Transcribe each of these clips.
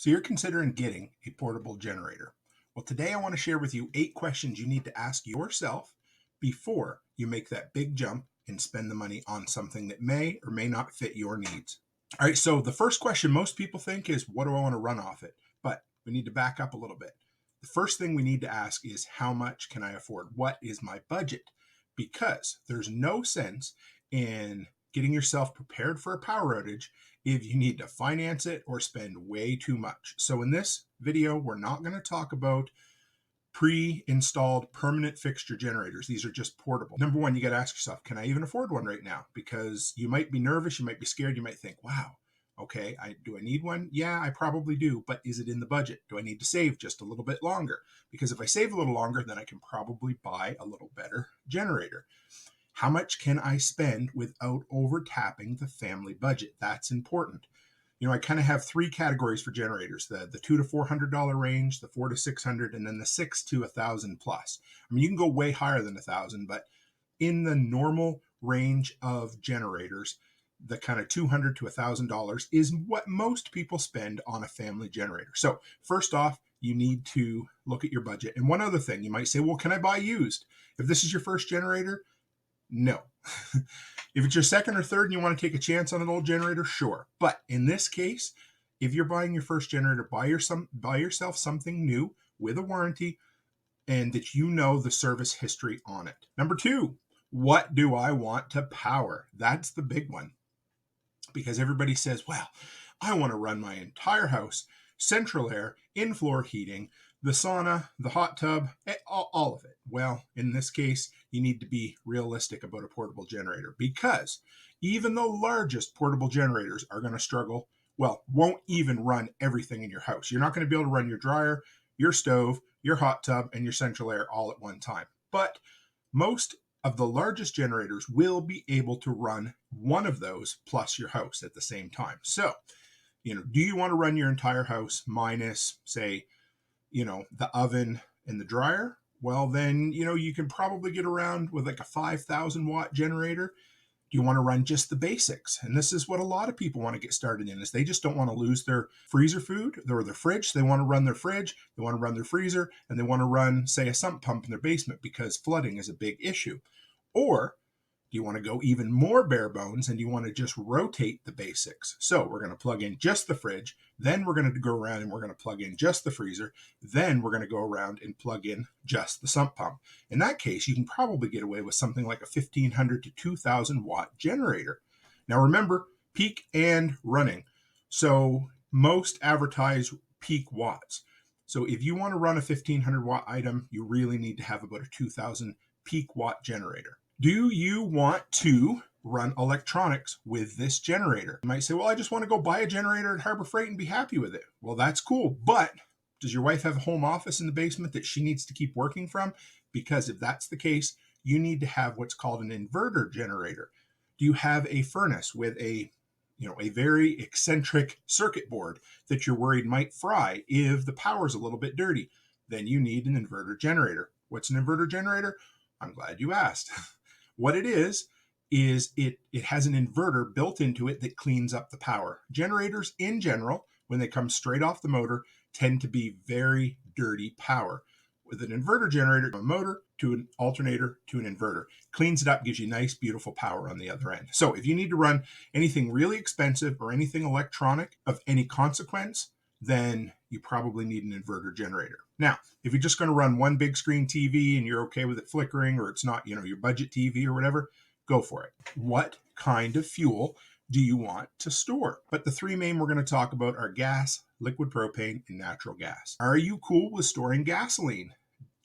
So you're considering getting a portable generator. Well, today I want to share with you 8 questions you need to ask yourself before you make that big jump and spend the money on something that may or may not fit your needs. All right, so the first question most people think is, what do I want to run off it? But we need to back up a little bit. The first thing we need to ask is, how much can I afford? What is my budget? Because there's no sense in getting yourself prepared for a power outage if you need to finance it or spend way too much. So in this video, we're not going to talk about pre-installed permanent fixture generators. These are just portable. Number one, you got to ask yourself, can I even afford one right now? Because you might be nervous, you might be scared, you might think, wow, okay, do I need one? Yeah, I probably do, but is it in the budget? Do I need to save just a little bit longer? Because if I save a little longer, then I can probably buy a little better generator. How much can I spend without over tapping the family budget? That's important. I kind of have 3 categories for generators: the $200 to $400 range, the $400 to $600, and then the $600 to $1,000 plus. I mean, you can go way higher than $1,000, but in the normal range of generators, the kind of $200 to $1,000 is what most people spend on a family generator. So first off, you need to look at your budget. And one other thing, you might say, well, can I buy used? If this is your first generator, no. If it's your second or third and you want to take a chance on an old generator, sure. But in this case, if you're buying your first generator, buy yourself something new with a warranty and that you know the service history on it. Number 2, what do I want to power? That's the big one. Because everybody says, well, I want to run my entire house, central air, in-floor heating, the sauna, the hot tub, all of it. Well, in this case, you need to be realistic about a portable generator, because even the largest portable generators are going to struggle. Well, won't even run everything in your house. You're not going to be able to run your dryer, your stove, your hot tub, and your central air all at one time. But most of the largest generators will be able to run one of those plus your house at the same time. So, do you want to run your entire house minus, say, the oven and the dryer? Well, then, you can probably get around with like a 5,000 watt generator. Do you want to run just the basics? And this is what a lot of people want to get started in, is they just don't want to lose their freezer food or their fridge. They want to run their fridge, they want to run their freezer, and they want to run, say, a sump pump in their basement because flooding is a big issue. Or do you want to go even more bare bones and you want to just rotate the basics? So we're going to plug in just the fridge, then we're going to go around and we're going to plug in just the freezer, then we're going to go around and plug in just the sump pump. In that case, you can probably get away with something like a 1,500 to 2,000 watt generator. Now remember, peak and running. So most advertise peak watts. So if you want to run a 1,500 watt item, you really need to have about a 2,000 peak watt generator. Do you want to run electronics with this generator? You might say, well, I just want to go buy a generator at Harbor Freight and be happy with it. Well, that's cool. But does your wife have a home office in the basement that she needs to keep working from? Because if that's the case, you need to have what's called an inverter generator. Do you have a furnace with a very eccentric circuit board that you're worried might fry if the power is a little bit dirty? Then you need an inverter generator. What's an inverter generator? I'm glad you asked. What it is it has an inverter built into it that cleans up the power. Generators in general, when they come straight off the motor, tend to be very dirty power. With an inverter generator, a motor to an alternator to an inverter, cleans it up, gives you nice, beautiful power on the other end. So if you need to run anything really expensive or anything electronic of any consequence, then you probably need an inverter generator. Now, if you're just going to run one big screen TV and you're okay with it flickering, or it's not, your budget TV or whatever, go for it. What kind of fuel do you want to store? But the 3 main we're going to talk about are gas, liquid propane, and natural gas. Are you cool with storing gasoline?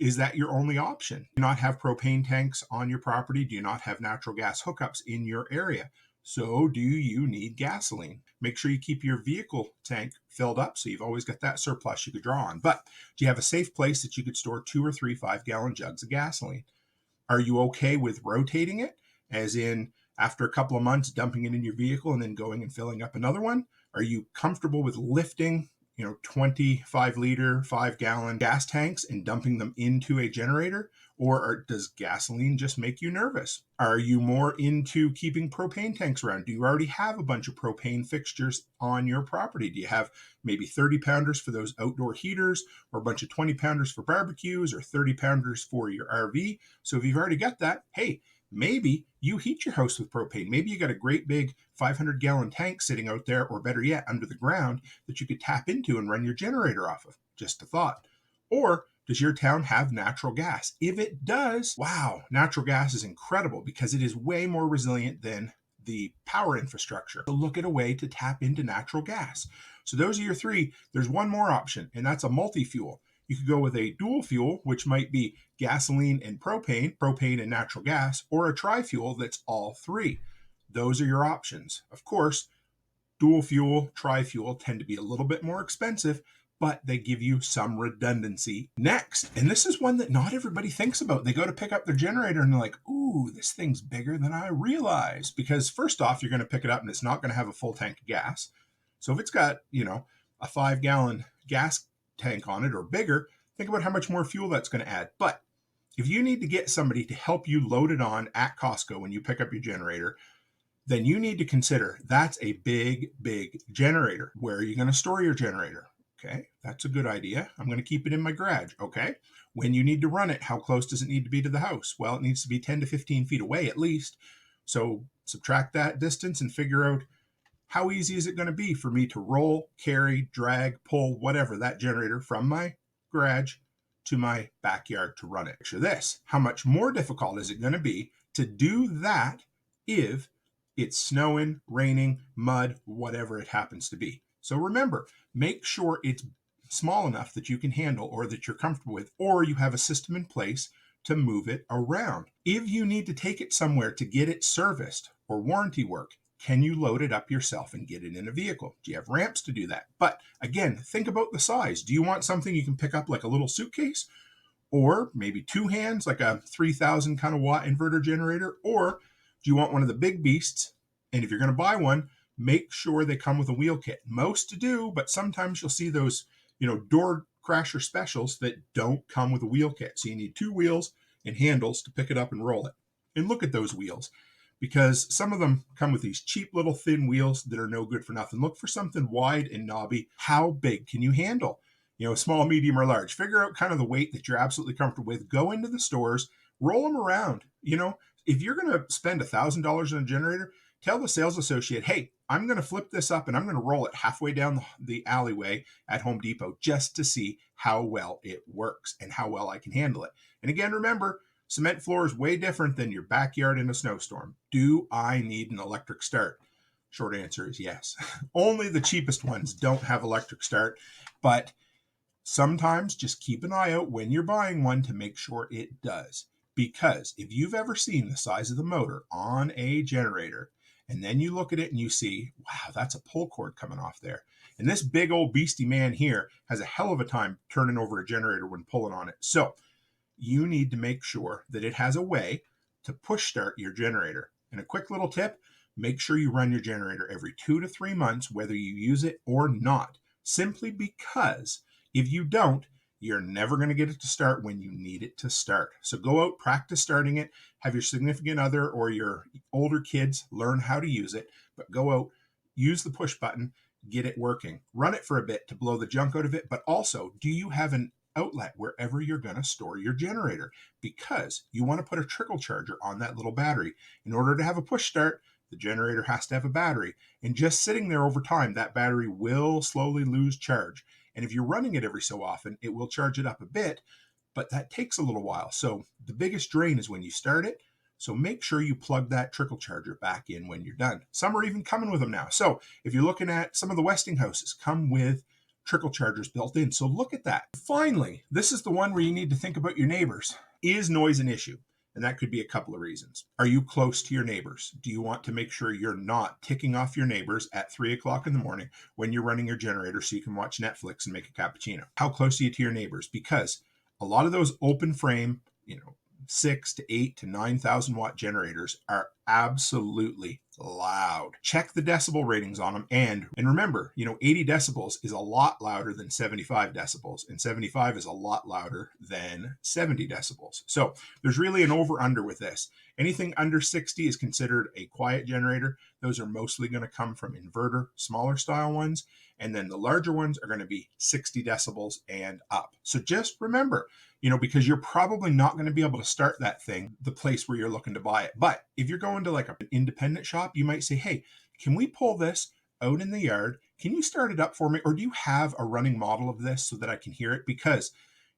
Is that your only option? Do you not have propane tanks on your property? Do you not have natural gas hookups in your area? So do you need gasoline? Make sure you keep your vehicle tank filled up so you've always got that surplus you could draw on. But do you have a safe place that you could store 2 or 3 5-gallon jugs of gasoline? Are you okay with rotating it? As in, after a couple of months, dumping it in your vehicle and then going and filling up another one? Are you comfortable with lifting 25-liter, 5-gallon gas tanks and dumping them into a generator? Or does gasoline just make you nervous? Are you more into keeping propane tanks around? Do you already have a bunch of propane fixtures on your property? Do you have maybe 30-pounders for those outdoor heaters, or a bunch of 20-pounders for barbecues, or 30-pounders for your RV? So if you've already got that, hey, maybe you heat your house with propane. Maybe you got a great big 500-gallon tank sitting out there, or better yet, under the ground that you could tap into and run your generator off of. Just a thought. Or does your town have natural gas? If it does, wow, natural gas is incredible because it is way more resilient than the power infrastructure. So look at a way to tap into natural gas. So those are your three. There's one more option, and that's a multi-fuel. You could go with a dual fuel, which might be gasoline and propane and natural gas, or a tri-fuel that's all three. Those are your options. Of course, dual fuel, tri-fuel tend to be a little bit more expensive, but they give you some redundancy. Next, and this is one that not everybody thinks about. They go to pick up their generator and they're like, ooh, this thing's bigger than I realized. Because first off, you're going to pick it up and it's not going to have a full tank of gas. So if it's got, a 5-gallon gas tank on it or bigger, think about how much more fuel that's going to add. But if you need to get somebody to help you load it on at Costco when you pick up your generator, then you need to consider that's a big, big generator. Where are you going to store your generator? Okay, that's a good idea. I'm going to keep it in my garage. Okay, when you need to run it, how close does it need to be to the house? Well, it needs to be 10 to 15 feet away at least. So subtract that distance and figure out how easy is it going to be for me to roll, carry, drag, pull, whatever, that generator from my garage to my backyard to run it. Picture this. How much more difficult is it going to be to do that if it's snowing, raining, mud, whatever it happens to be? So remember, make sure it's small enough that you can handle or that you're comfortable with, or you have a system in place to move it around. If you need to take it somewhere to get it serviced or warranty work, can you load it up yourself and get it in a vehicle? Do you have ramps to do that? But again, think about the size. Do you want something you can pick up like a little suitcase? Or maybe two hands, like a 3,000 kind of watt inverter generator? Or do you want one of the big beasts? And if you're going to buy one, make sure they come with a wheel kit. Most do, but sometimes you'll see those, door crasher specials that don't come with a wheel kit. So you need two wheels and handles to pick it up and roll it. And look at those wheels, because some of them come with these cheap little thin wheels that are no good for nothing. Look for something wide and knobby. How big can you handle? Small, medium, or large. Figure out kind of the weight that you're absolutely comfortable with. Go into the stores, roll them around. If you're going to spend $1,000 on a generator, tell the sales associate, hey, I'm going to flip this up and I'm going to roll it halfway down the alleyway at Home Depot just to see how well it works and how well I can handle it. And again, remember, cement floor is way different than your backyard in a snowstorm. Do I need an electric start? Short answer is yes. Only the cheapest ones don't have electric start, but sometimes just keep an eye out when you're buying one to make sure it does. Because if you've ever seen the size of the motor on a generator, and then you look at it and you see, wow, that's a pull cord coming off there. And this big old beastie man here has a hell of a time turning over a generator when pulling on it. So you need to make sure that it has a way to push start your generator. And a quick little tip, make sure you run your generator every 2 to 3 months, whether you use it or not, simply because if you don't, you're never going to get it to start when you need it to start. So go out, practice starting it, have your significant other or your older kids learn how to use it, but go out, use the push button, get it working. Run it for a bit to blow the junk out of it, but also, do you have an outlet wherever you're going to store your generator? Because you want to put a trickle charger on that little battery. In order to have a push start, the generator has to have a battery. And just sitting there over time, that battery will slowly lose charge. And if you're running it every so often, it will charge it up a bit, but that takes a little while. So the biggest drain is when you start it. So make sure you plug that trickle charger back in when you're done. Some are even coming with them now. So if you're looking at some of the Westinghouses, come with trickle chargers built in. So look at that. Finally, this is the one where you need to think about your neighbors. Is noise an issue? And that could be a couple of reasons. Are you close to your neighbors? Do you want to make sure you're not ticking off your neighbors at 3 o'clock in the morning when you're running your generator so you can watch Netflix and make a cappuccino? How close are you to your neighbors? Because a lot of those open frame, 6 to 8 to 9,000 watt generators are absolutely loud. Check the decibel ratings on them. And remember, 80 decibels is a lot louder than 75 decibels, and 75 is a lot louder than 70 decibels. So there's really an over under with this. Anything under 60 is considered a quiet generator. Those are mostly going to come from inverter, smaller style ones. And then the larger ones are going to be 60 decibels and up. So just remember, because you're probably not going to be able to start that thing, the place where you're looking to buy it. But if you're going to like an independent shop, you might say, hey, can we pull this out in the yard? Can you start it up for me? Or do you have a running model of this so that I can hear it? Because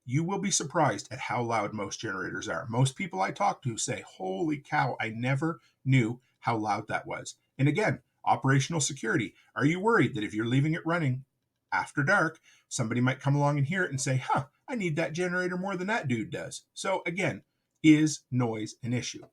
you will be surprised at how loud most generators are. Most people I talk to say, holy cow, I never knew how loud that was. And again, operational security. Are you worried that if you're leaving it running after dark, somebody might come along and hear it and say, I need that generator more than that dude does? So again, is noise an issue?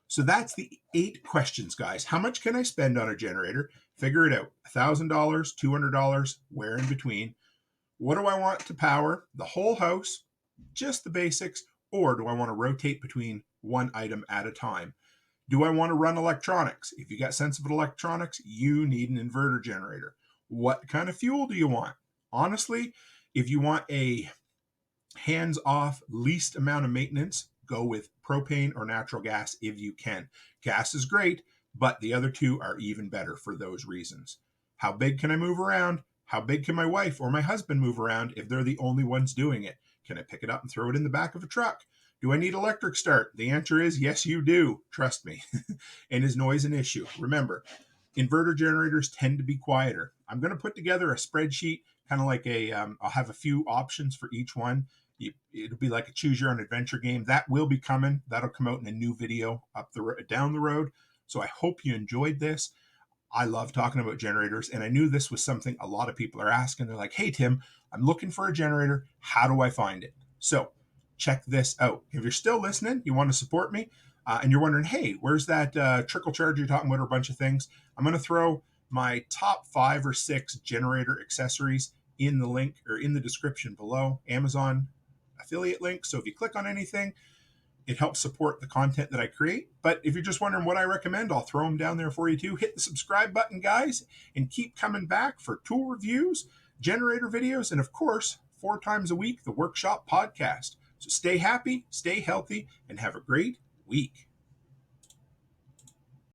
So that's the 8 questions, guys. How much can I spend on a generator? Figure it out. $1,000, $200, where in between? What do I want to power? The whole house, just the basics, or do I want to rotate between one item at a time? Do I want to run electronics? If you got sensitive electronics, you need an inverter generator. What kind of fuel do you want? Honestly, if you want a hands-off, least amount of maintenance, go with propane or natural gas if you can. Gas is great, but the other two are even better for those reasons. How big can I move around? How big can my wife or my husband move around if they're the only ones doing it? Can I pick it up and throw it in the back of a truck? Do I need electric start? The answer is yes, you do. Trust me. And is noise an issue? Remember, inverter generators tend to be quieter. I'm going to put together a spreadsheet, kind of like I'll have a few options for each one. It'll be like a choose your own adventure game. That will be coming. That'll come out in a new video down the road. So I hope you enjoyed this. I love talking about generators, and I knew this was something a lot of people are asking. They're like, hey, Tim, I'm looking for a generator. How do I find it? So check this out. If you're still listening, you want to support me, and you're wondering, hey, where's that trickle charge you're talking about, or a bunch of things? I'm going to throw my top 5 or 6 generator accessories in the link or in the description below. Amazon affiliate link. So if you click on anything, it helps support the content that I create. But if you're just wondering what I recommend, I'll throw them down there for you too. Hit the subscribe button, guys, and keep coming back for tool reviews, generator videos, and of course, 4 times a week, the Workshop podcast. So stay happy, stay healthy, and have a great week.